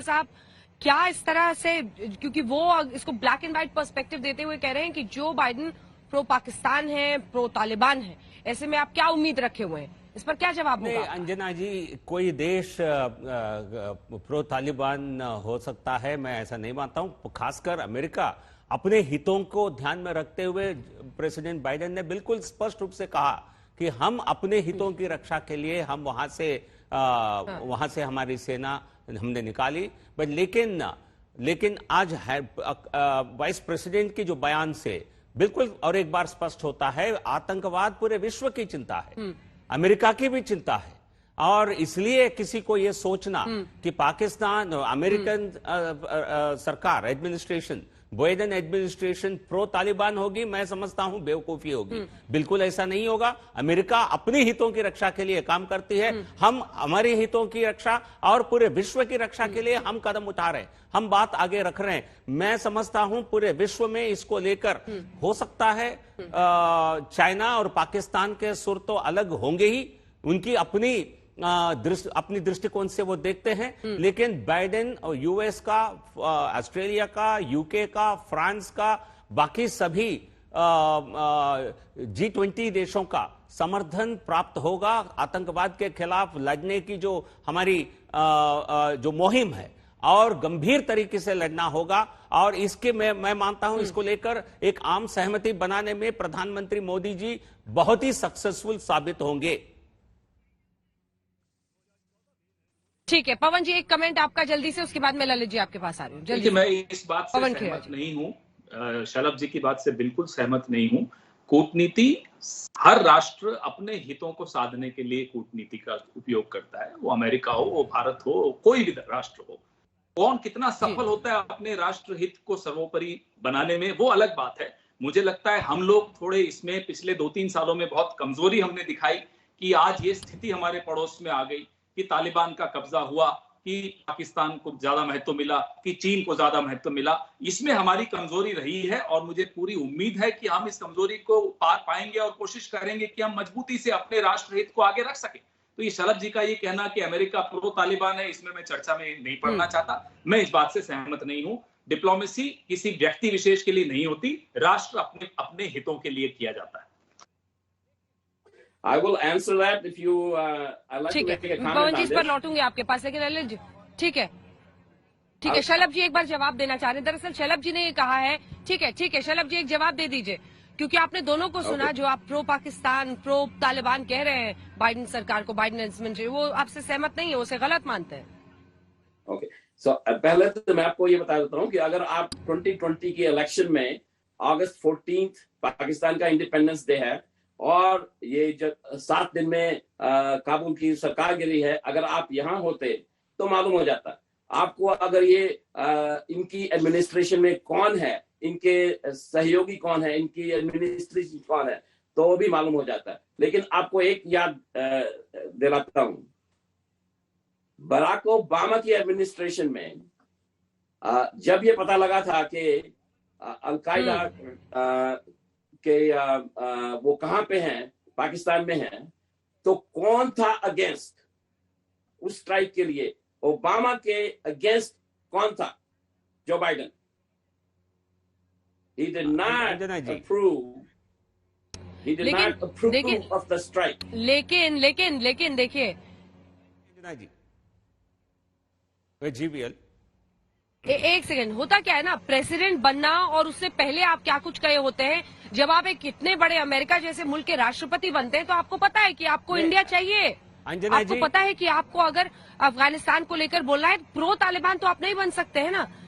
साहब, क्या इस तरह से, क्योंकि वो इसको ब्लैक एंड व्हाइट पर्सपेक्टिव देते हुए कह रहे हैं कि जो बाइडेन प्रो पाकिस्तान है, प्रो तालिबान है, ऐसे में आप क्या उम्मीद रखे हुए हैं? इस पर क्या जवाब होगा? अंजना जी, कोई देश प्रो तालिबान हो सकता है, मैं ऐसा नहीं मानता हूं। खासकर अमेरिका अपने हितों को ध्यान में रखते हुए प्रेसिडेंट बाइडेन ने बिल्कुल स्पष्ट रूप से कहा कि हम अपने हितों की रक्षा के लिए हम वहां से हमारी सेना हमने निकाली। लेकिन आज वाइस प्रेसिडेंट की जो बयान से बिल्कुल और एक बार स्पष्ट होता है, आतंकवाद पूरे विश्व की चिंता है, अमेरिका की भी चिंता है। और इसलिए किसी को यह सोचना कि पाकिस्तान, अमेरिकन सरकार, administration, Biden administration pro Taliban होगी, मैं समझता हूं बेवकूफी होगी। बिल्कुल ऐसा नहीं होगा। अमेरिका अपने हितों की रक्षा के लिए काम करती है। हम हमारे हितों की रक्षा और पूरे विश्व की रक्षा के लिए हम कदम उठा रहे हैं, हम बात आगे रख रहे हैं। मैं समझता हूं पूरे विश्व में इसको लेकर हो सकता है चाइना और पाकिस्तान के सुर तो अलग होंगे ही, उनकी अपनी दृष्टिकोण से वो देखते हैं, लेकिन बाइडेन और यूएस का, ऑस्ट्रेलिया का, यूके का, फ्रांस का, बाकी सभी G20 देशों का समर्थन प्राप्त होगा। आतंकवाद के खिलाफ लड़ने की जो हमारी जो मुहिम है और गंभीर तरीके से लड़ना होगा। और इसके मैं मानता हूं इसको लेकर एक आम सहमति बनाने में प्रधानमंत्री मोदी जी बहुत ही सक्सेसफुल साबित होंगे। ठीक है पवन जी, एक कमेंट आपका जल्दी से, उसके बाद मैं ललित जी आपके पास आ रही हूँ। जल्दी। मैं इस बात से सहमत नहीं हूँ, शलभ जी की बात से बिल्कुल सहमत नहीं हूँ। कूटनीति, हर राष्ट्र अपने हितों को साधने के लिए कूटनीति का उपयोग करता है, वो अमेरिका हो, वो भारत हो, कोई भी राष्ट्र हो। कौन कितना सफल होता है अपने राष्ट्र हित को सर्वोपरि बनाने में, वो अलग बात है। मुझे लगता है हम लोग थोड़े इसमें पिछले 2-3 सालों में बहुत कमजोरी हमने दिखाई कि आज ये स्थिति हमारे पड़ोस में आ गई कि तालिबान का कब्जा हुआ, कि पाकिस्तान को ज्यादा महत्व मिला, कि चीन को ज्यादा महत्व मिला। इसमें हमारी कमजोरी रही है और मुझे पूरी उम्मीद है कि हम इस कमजोरी को पार पाएंगे और कोशिश करेंगे कि हम मजबूती से अपने राष्ट्र हित को आगे रख सकें। तो ये शलभ जी का ये कहना कि अमेरिका प्रो तालिबान है, इसमें मैं चर्चा में नहीं पढ़ना चाहता। मैं इस बात से सहमत नहीं हूं। डिप्लोमेसी किसी व्यक्ति विशेष के लिए नहीं होती, राष्ट्र अपने हितों के लिए किया जाता है। I will answer that if you I'd like to make a comment Pawan ji on इस पर this. लौटूंगी आपके पास, लेकिन ललित जी ठीक है शलभ जी एक बार जवाब देना चाह रहे हैं। दरअसल शलभ जी ने ये कहा है, ठीक है शलभ जी एक जवाब दे दीजिए, क्योंकि आपने दोनों को सुना। जो आप प्रो पाकिस्तान, प्रो तालिबान कह रहे हैं बाइडेन सरकार को, बाइडेन एडमिनिस्ट्रेशन, वो आपसे सहमत नहीं है, उसे गलत मानते हैं। ओके, सो पहले तो मैं आपको ये बता देता हूँ कि अगर आप 2020 के इलेक्शन में अगस्त 14 पाकिस्तान का इंडिपेंडेंस डे है और ये जो 7 दिन में काबुल की सरकार गिरी है, अगर आप यहाँ होते तो मालूम हो जाता आपको। अगर ये इनकी एडमिनिस्ट्रेशन में कौन है, इनके सहयोगी कौन है, इनकी एडमिनिस्ट्रेशन कौन है, तो वो भी मालूम हो जाता है। लेकिन आपको एक याद दिलाता हूं, बराक ओबामा की एडमिनिस्ट्रेशन में जब ये पता लगा था कि अलकायदा के वो कहां पे हैं, पाकिस्तान में हैं, तो कौन था अगेंस्ट उस स्ट्राइक के लिए? ओबामा के अगेंस्ट कौन था? Joe Biden. He did not approve. He did not approve of the strike. लेकिन देखिए जीबीएल एक सेकंड, होता क्या है ना, प्रेसिडेंट बनना और उससे पहले आप क्या कुछ कहे होते हैं। जब आप एक इतने बड़े अमेरिका जैसे मुल्क के राष्ट्रपति बनते हैं तो आपको पता है कि आपको इंडिया चाहिए, आपको पता है कि आपको अगर अफगानिस्तान को लेकर बोलना है, प्रो तालिबान तो आप नहीं बन सकते हैं ना।